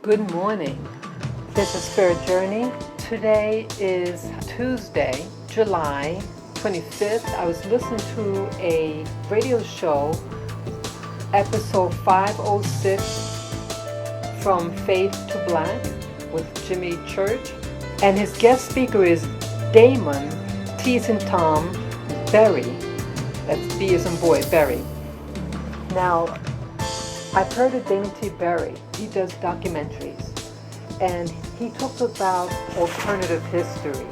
Good morning. This is Spirit Journey. Today is Tuesday, July 25th. I was listening to a radio show, episode 506, From Faith to Black with Jimmy Church. And his guest speaker is Damon T as in Tom, Berry. That's B as in boy, Berry. Now, I've heard of Damon T. Berry. He does documentaries, and he talks about alternative history.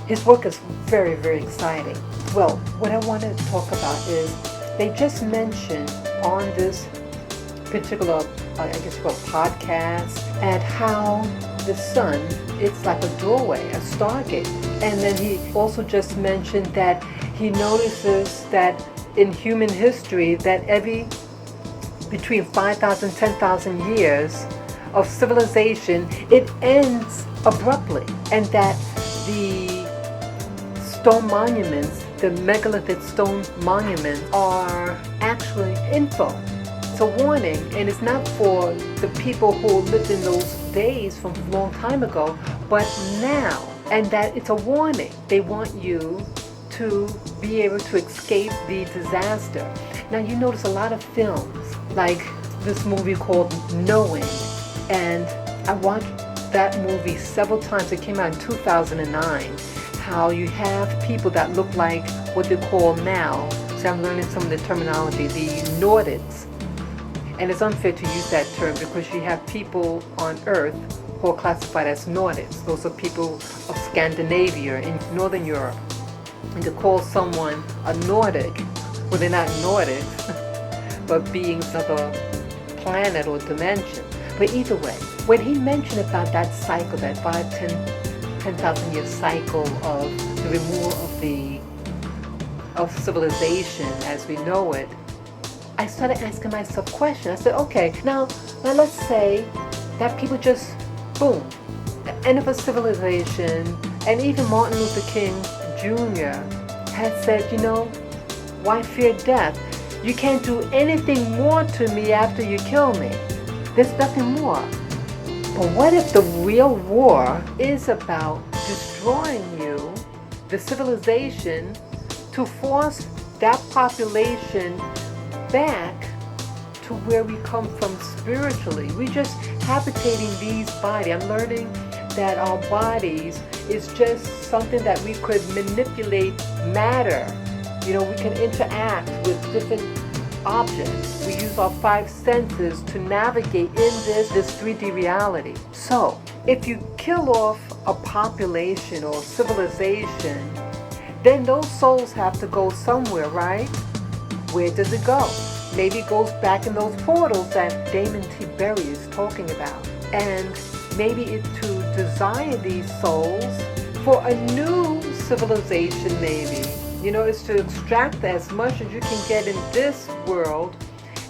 His work is very, very exciting. Well, what I want to talk about is they just mentioned on this particular, I guess you call it podcast, and how the sun, it's like a doorway, a stargate. And then he also just mentioned that he notices that in human history that between 5,000 and 10,000 years of civilization, it ends abruptly, and that the stone monuments, the megalithic stone monuments, are actually info. It's a warning, and it's not for the people who lived in those days from a long time ago, but now, and that it's a warning. They want you to be able to escape the disaster. Now, you notice a lot of films, like this movie called Knowing, and I watched that movie several times. It came out in 2009. How you have people that look like what they call now, so I'm learning some of the terminology, the Nordics. And it's unfair to use that term because you have people on Earth who are classified as Nordics. Those are people of Scandinavia in Northern Europe. And to call someone a Nordic, well, they're not Nordic, but beings of a planet or dimension. But either way, when he mentioned about that cycle, that 10,000 year cycle of the removal of civilization as we know it, I started asking myself questions. I said, okay, now let's say that people just, boom, the end of a civilization, and even Martin Luther King Jr. had said, why fear death? You can't do anything more to me after you kill me. There's nothing more. But what if the real war is about destroying you, the civilization, to force that population back to where we come from spiritually? We just habitating these bodies. I'm learning that our bodies is just something that we could manipulate matter. We can interact with different objects. We use our 5 senses to navigate in this 3D reality. So, if you kill off a population or civilization, then those souls have to go somewhere, right? Where does it go? Maybe it goes back in those portals that Damon T. Berry is talking about. And maybe it's to desire these souls for a new civilization, maybe. It's to extract as much as you can get in this world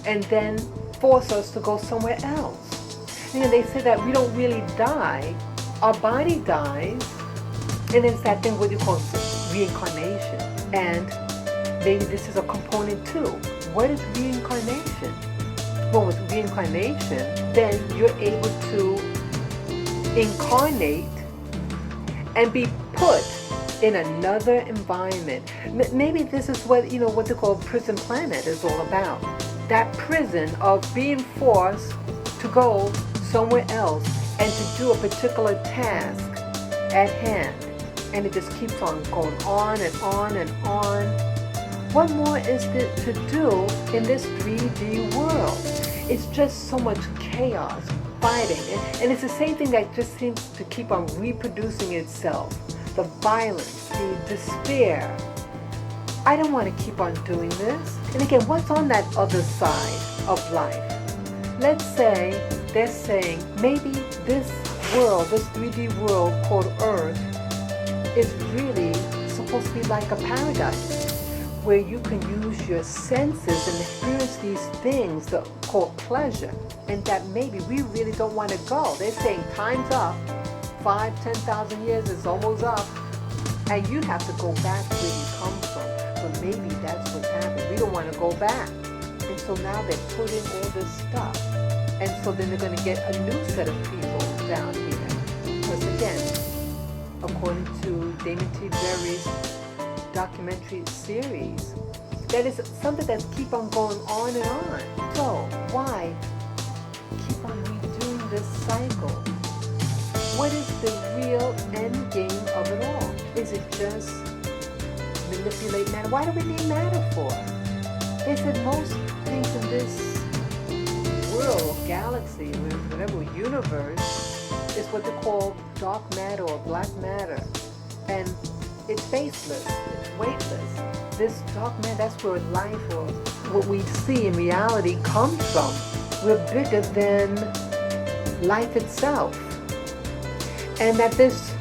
and then force us to go somewhere else. They say that we don't really die. Our body dies, and it's that thing what you call reincarnation. And maybe this is a component too. What is reincarnation? Well, with reincarnation, then you're able to incarnate and be put in another environment. Maybe this is what they call prison planet is all about. That prison of being forced to go somewhere else and to do a particular task at hand. And it just keeps on going on and on and on. What more is there to do in this 3D world? It's just so much chaos, fighting. And it's the same thing that just seems to keep on reproducing itself. The violence, the despair. I don't want to keep on doing this. And again, what's on that other side of life? Let's say they're saying maybe this world, this 3D world called Earth, is really supposed to be like a paradise where you can use your senses and experience these things that are called pleasure, and that maybe we really don't want to go. They're saying time's up. 5,000-10,000 years is almost up, and you have to go back where you come from. But maybe that's what's happening. We don't want to go back. And so now they're putting all this stuff. And so then they're going to get a new set of people Damon T documentary series. That is something that keep on going on and on. So why keep on redoing this cycle? What is the real end game of it all? Is it just manipulate matter? Why do we need matter for? They said most things in this world, galaxy, whatever universe, is what they call dark matter or black matter. And it's faceless, it's weightless. This dark matter, that's where life or what we see in reality comes from. We're bigger than life itself. And that this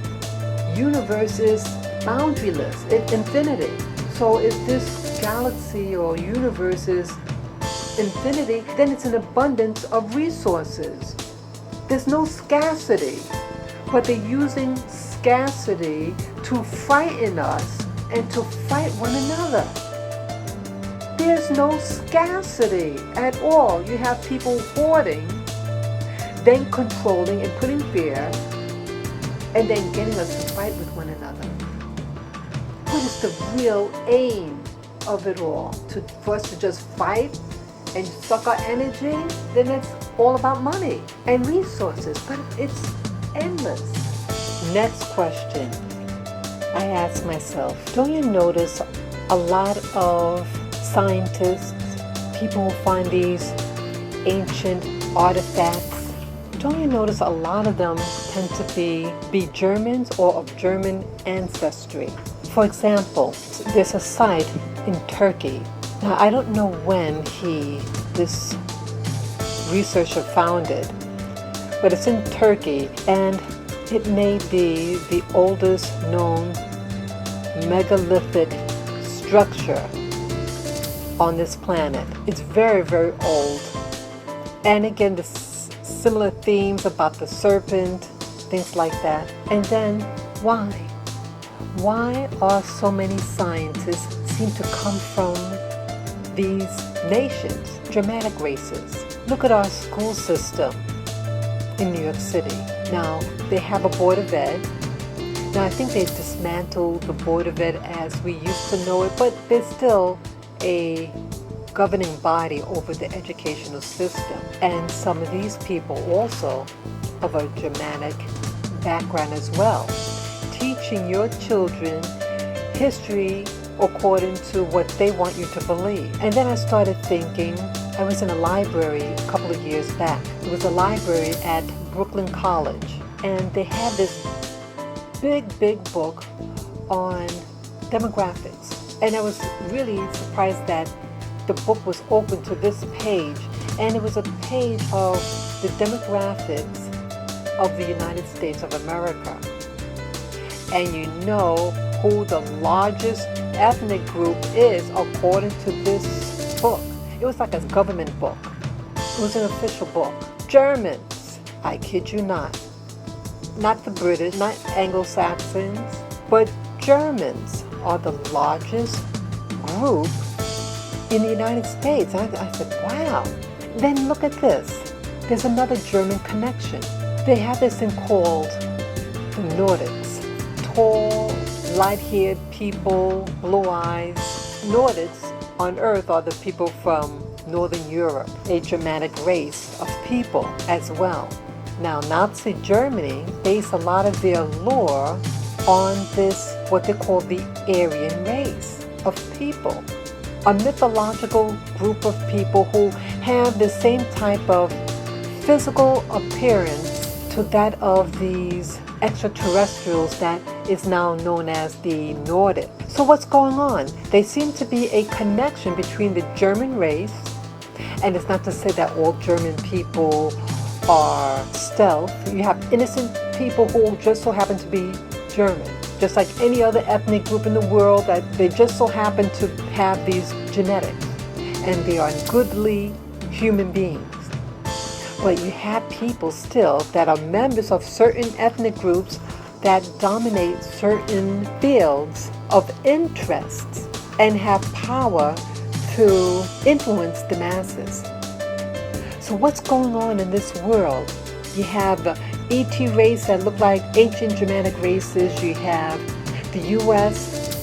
universe is boundaryless, it's infinity. So if this galaxy or universe is infinity, then it's an abundance of resources. There's no scarcity, but they're using scarcity to frighten us and to fight one another. There's no scarcity at all. You have people hoarding, then controlling and putting fear, and then getting us to fight with one another. What is the real aim of it all? For us to just fight and suck our energy? Then it's all about money and resources, but it's endless. Next question I ask myself, don't you notice a lot of scientists, people who find these ancient artifacts, don't you notice a lot of them tend to be Germans or of German ancestry? For example, there's a site in Turkey. Now, I don't know when this researcher found it, but it's in Turkey, and it may be the oldest known megalithic structure on this planet. It's very, very old. And again, the similar themes about the serpent, things like that. And then, why? Why are so many scientists seem to come from these nations, Germanic races? Look at our school system in New York City. Now, they have a Board of Ed. Now, I think they dismantled the Board of Ed as we used to know it, but there's still a governing body over the educational system. And some of these people also of a Germanic background as well, teaching your children history according to what they want you to believe. And then I started thinking, I was in a library a couple of years back. It was a library at Brooklyn College, and they had this big book on demographics. And I was really surprised that the book was open to this page, and it was a page of the demographics of the United States of America. And you know who the largest ethnic group is according to this book. It was like a government book. It was an official book. Germans, I kid you not. Not the British, not Anglo-Saxons, but Germans are the largest group in the United States. I said, wow. Then look at this. There's another German connection. They have this thing called the Nordics. Tall, light-haired people, blue eyes. Nordics on Earth are the people from Northern Europe, a Germanic race of people as well. Now, Nazi Germany based a lot of their lore on this, what they call the Aryan race of people. A mythological group of people who have the same type of physical appearance to that of these extraterrestrials that is now known as the Nordic. So what's going on? There seems to be a connection between the German race, and it's not to say that all German people are stealth. You have innocent people who just so happen to be German, just like any other ethnic group in the world, that they just so happen to have these genetics, and they are goodly human beings. But you have people still that are members of certain ethnic groups that dominate certain fields of interest and have power to influence the masses. So what's going on in this world? You have the ET race that look like ancient Germanic races. You have the U.S.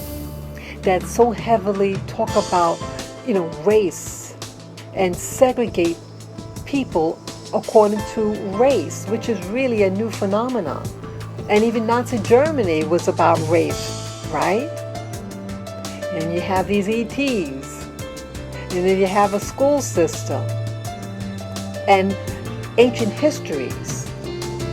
that so heavily talk about, race and segregate people according to race, which is really a new phenomenon. And even Nazi Germany was about race, right? And you have these ETs, and then you have a school system, and ancient histories,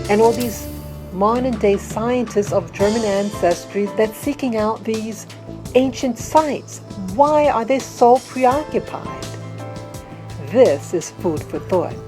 and all these modern day scientists of German ancestry that's seeking out these ancient sites. Why are they so preoccupied? This is food for thought.